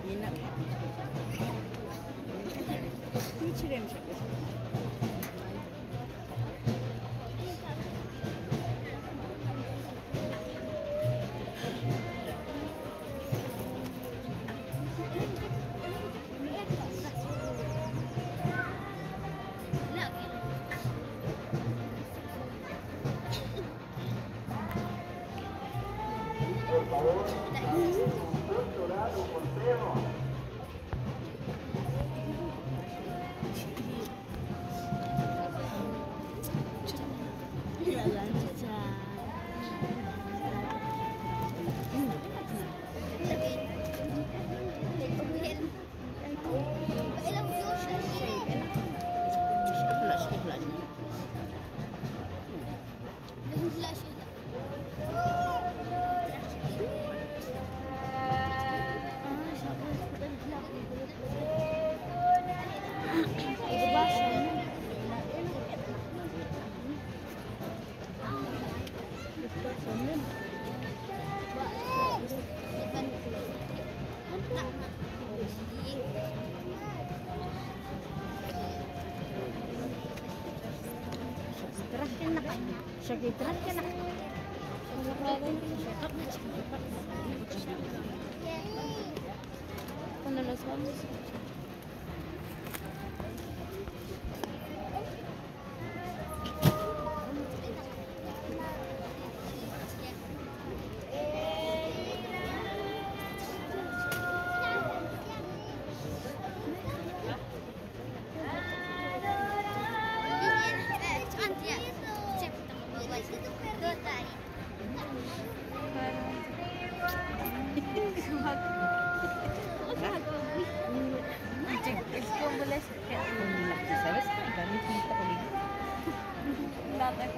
Enak. Ini cirim siapa? Por favor, doctorado, consejo. Sakit kan nak. Cuando nos vamos. ¿Sabes? Kami kita kali. Lahat ay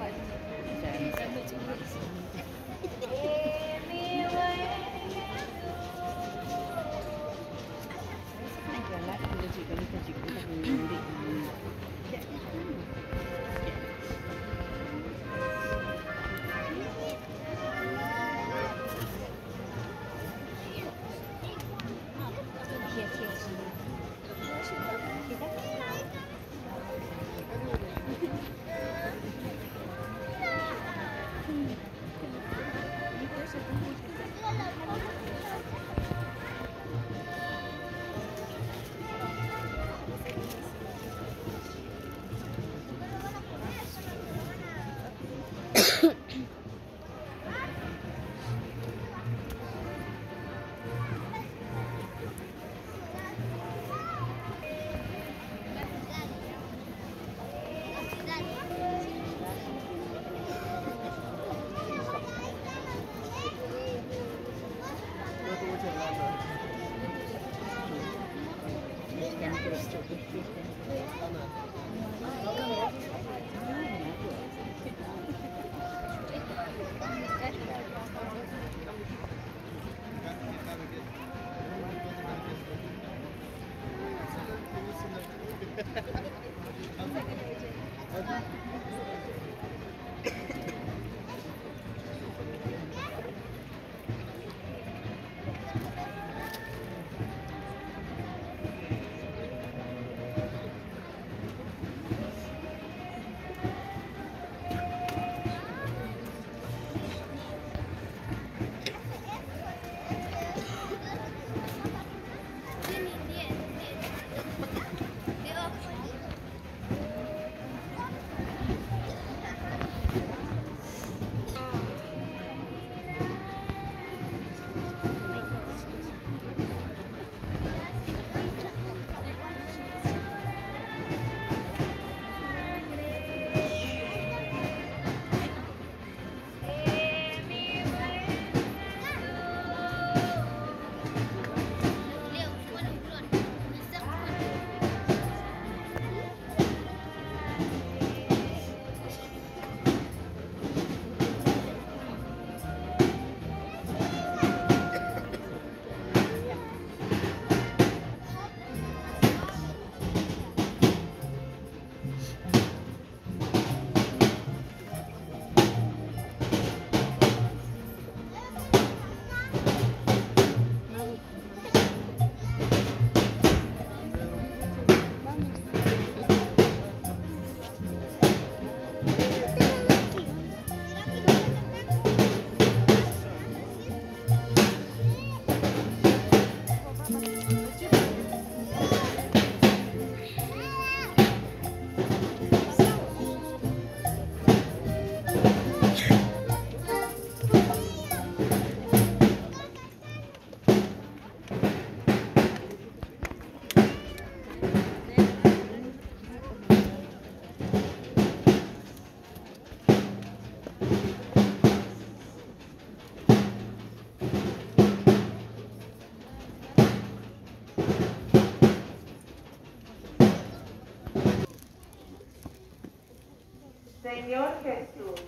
Señor Jesús,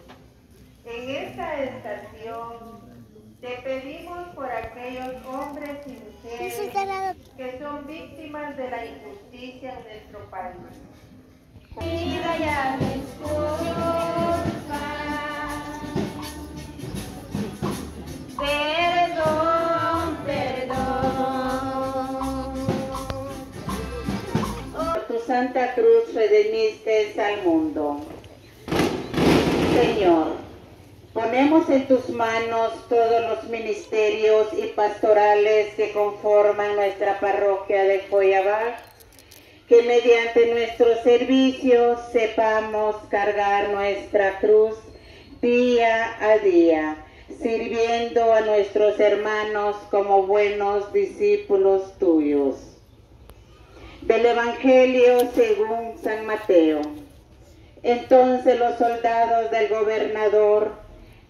en esta estación te pedimos por aquellos hombres y mujeres que son víctimas de la injusticia en nuestro país. Mira ya, disculpa. Perdón, perdón. Por tu Santa Cruz redimiste al mundo. Señor, ponemos en tus manos todos los ministerios y pastorales que conforman nuestra parroquia de Joyabal, que mediante nuestros servicios sepamos cargar nuestra cruz día a día, sirviendo a nuestros hermanos como buenos discípulos tuyos. Del Evangelio según San Mateo. Entonces los soldados del gobernador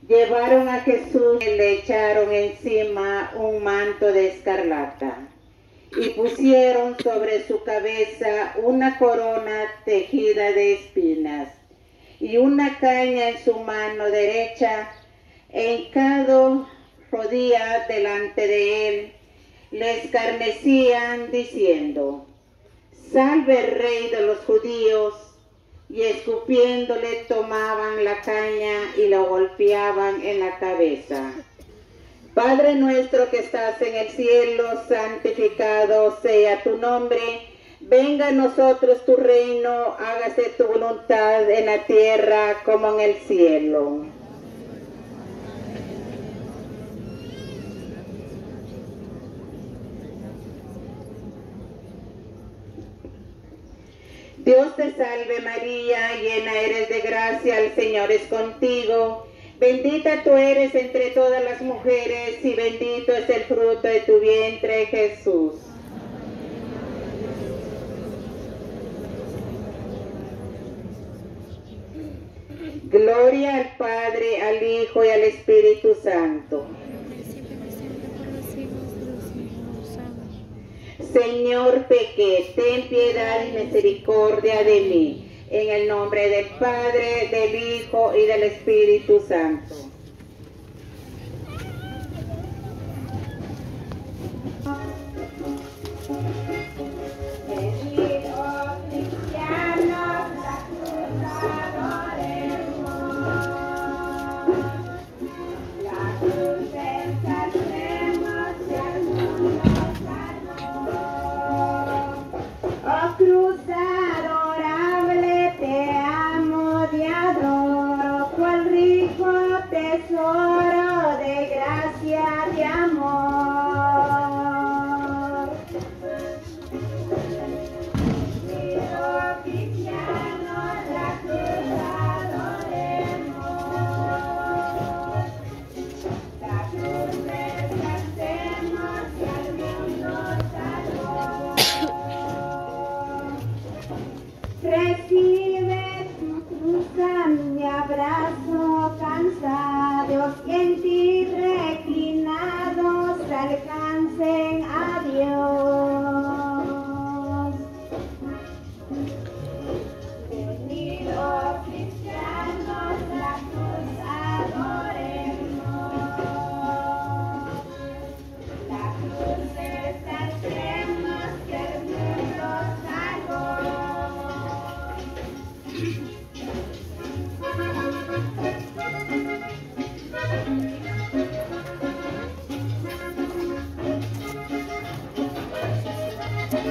llevaron a Jesús y le echaron encima un manto de escarlata y pusieron sobre su cabeza una corona tejida de espinas y una caña en su mano derecha. Hincado rodilla delante de él, le escarnecían diciendo: «Salve el Rey de los judíos», y escupiéndole tomaban la caña y lo golpeaban en la cabeza. Padre nuestro que estás en el cielo, santificado sea tu nombre. Venga a nosotros tu reino, hágase tu voluntad en la tierra como en el cielo. Dios te salve María, llena eres de gracia, el Señor es contigo. Bendita tú eres entre todas las mujeres y bendito es el fruto de tu vientre, Jesús. Gloria al Padre, al Hijo y al Espíritu Santo. Señor, pequé, ten piedad y misericordia de mí. En el nombre del Padre, del Hijo y del Espíritu Santo.